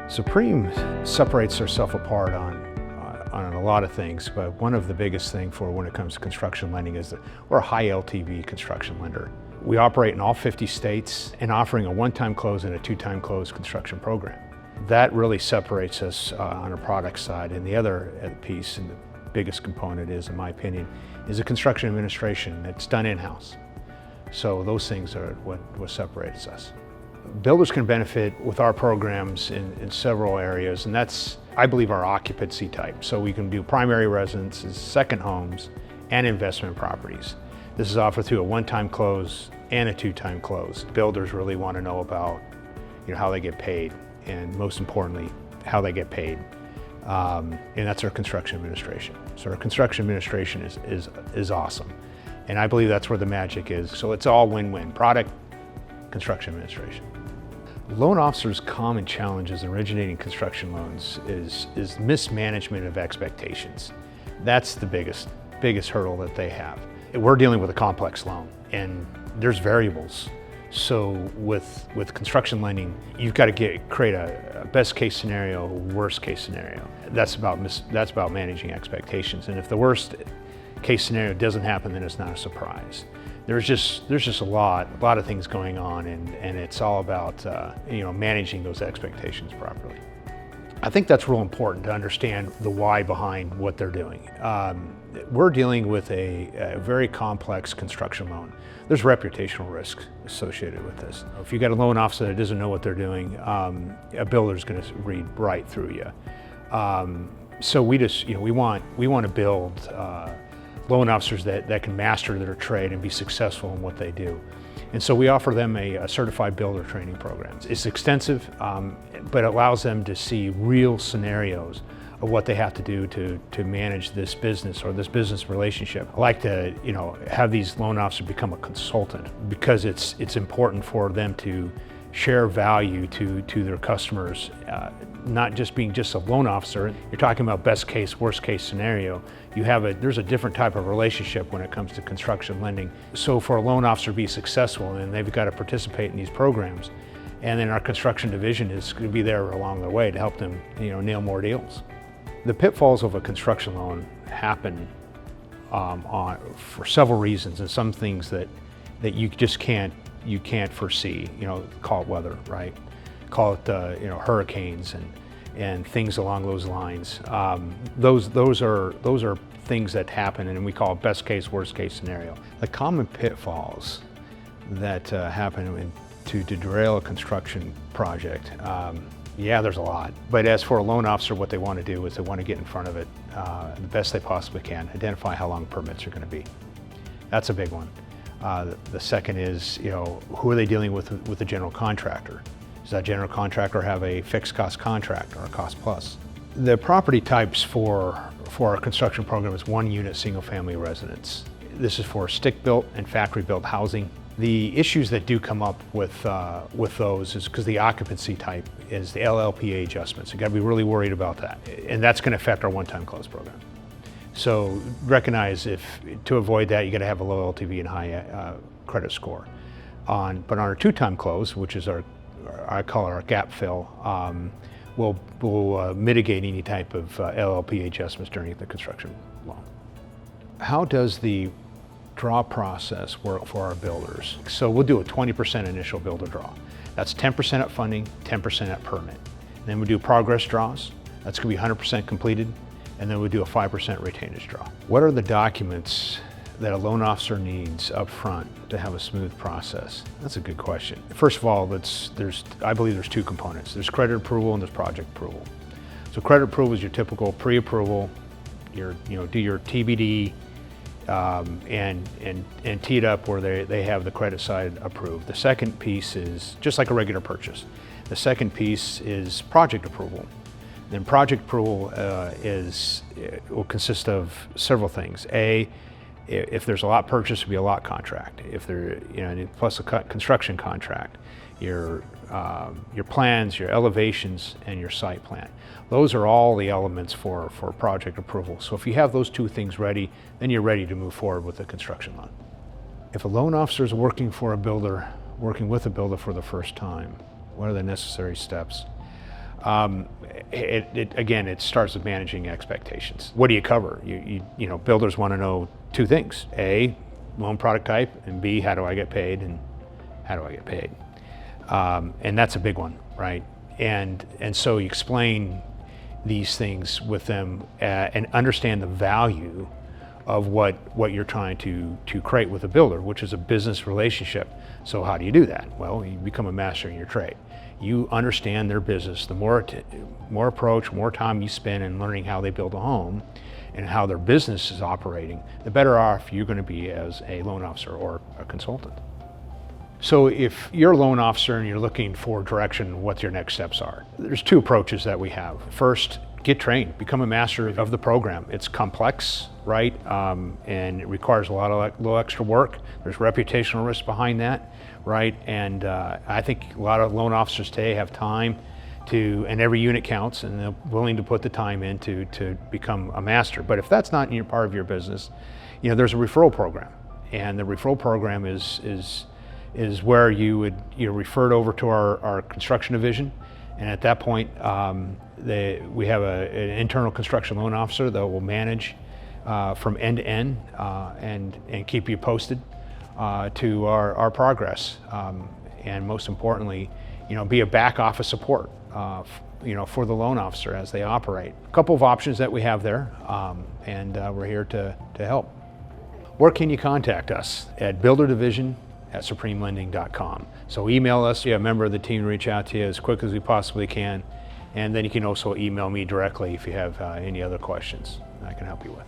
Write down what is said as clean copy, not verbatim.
Supreme separates herself apart on a lot of things, but one of the biggest things for when it comes to construction lending is that we're a high LTV construction lender. We operate in all 50 states and offering a one-time close and a two-time close construction program. That really separates us on a product side. And the other piece, and the biggest component is, in my opinion, is the construction administration that's done in-house. So those things are what separates us. Builders can benefit with our programs in several areas, and that's, I believe, our occupancy type. So we can do primary residences, second homes, and investment properties. This is offered through a one-time close and a two-time close. Builders really want to know about, how they get paid, and most importantly, how they get paid. And that's our construction administration. So our construction administration is awesome. And I believe that's where the magic is. So it's all win-win: product, construction administration. Loan officers' common challenges in originating construction loans is mismanagement of expectations. That's the biggest hurdle that they have. We're dealing with a complex loan, and there's variables. So with construction lending, you've got to create a best case scenario, worst case scenario. That's about managing expectations. And if the worst case scenario doesn't happen, then it's not a surprise. There's just a lot of things going on, and it's all about managing those expectations properly. I think that's real important to understand the why behind what they're doing. We're dealing with a very complex construction loan. There's reputational risks associated with this. If you got a loan officer that doesn't know what they're doing, a builder's going to read right through you. So we want to build loan officers that can master their trade and be successful in what they do. And so we offer them a certified builder training program. It's extensive, but it allows them to see real scenarios of what they have to do to manage this business or this business relationship. I like to have these loan officers become a consultant, because it's important for them to share value to their customers, not just being just a loan officer. You're talking about best case, worst case scenario. There's a different type of relationship when it comes to construction lending. So for a loan officer to be successful, then they've got to participate in these programs. And then our construction division is going to be there along the way to help them nail more deals. The pitfalls of a construction loan happen for several reasons, and some things that you just can't foresee. Call it weather, right? Call it hurricanes and things along those lines. Those are things that happen, and we call it best case, worst case scenario. The common pitfalls that happen to derail a construction project. Yeah, there's a lot. But as for a loan officer, what they want to do is they want to get in front of it the best they possibly can, identify how long permits are going to be. That's a big one. The second is, who are they dealing with the general contractor? Does that general contractor have a fixed cost contract or a cost plus? The property types for our construction program is one unit single family residence. This is for stick-built and factory-built housing. The issues that do come up with those is because the occupancy type is the LLPA adjustments. You got to be really worried about that, and that's going to affect our one-time close program. So recognize to avoid that, you got to have a low LTV and high credit score. But on our two-time close, which is I call our gap fill, we'll mitigate any type of LLPA adjustments during the construction loan. How does the draw process work for our builders? So we'll do a 20% initial builder draw. That's 10% at funding, 10% at permit. Then we do progress draws. That's going to be 100% completed. And then we do a 5% retainage draw. What are the documents that a loan officer needs up front to have a smooth process? That's a good question. First of all, I believe there's two components. There's credit approval and there's project approval. So credit approval is your typical pre-approval, do your TBD, and tee it up where they have the credit side approved. The second piece is just like a regular purchase. The second piece is project approval. Then project approval will consist of several things. If there's a lot purchase, it'll be a lot contract. If there, plus a construction contract, your plans, your elevations, and your site plan. Those are all the elements for project approval. So if you have those two things ready, then you're ready to move forward with the construction loan. If a loan officer is working with a builder for the first time, what are the necessary steps? Again, it starts with managing expectations. What do you cover? You know, builders want to know two things: A, loan product type, and B, how do I get paid, and how do I get paid? And that's a big one, right? And so you explain these things with them and understand the value of what you're trying to create with a builder, which is a business relationship. So how do you do that? Well, you become a master in your trade. You understand their business. The more approach, more time you spend in learning how they build a home and how their business is operating, the better off you're going to be as a loan officer or a consultant. So if you're a loan officer and you're looking for direction, what your next steps are, there's two approaches that we have. First, get trained, become a master of the program. It's complex, right? And it requires a lot of little extra work. There's reputational risk behind that, right? And I think a lot of loan officers today have time and every unit counts, and they're willing to put the time in to become a master. But if that's not part of your business, you know, there's a referral program. And the referral program is where you would refer it over to our construction division, and at that point we have an internal construction loan officer that will manage from end to end and keep you posted to our progress, and most importantly, you know, be a back office support you know, for the loan officer as they operate. A couple of options that we have there, and we're here to help. Where can you contact us? At builderdivision@supremelending.com. So email us, a member of the team reach out to you as quick as we possibly can, and then you can also email me directly if you have any other questions I can help you with.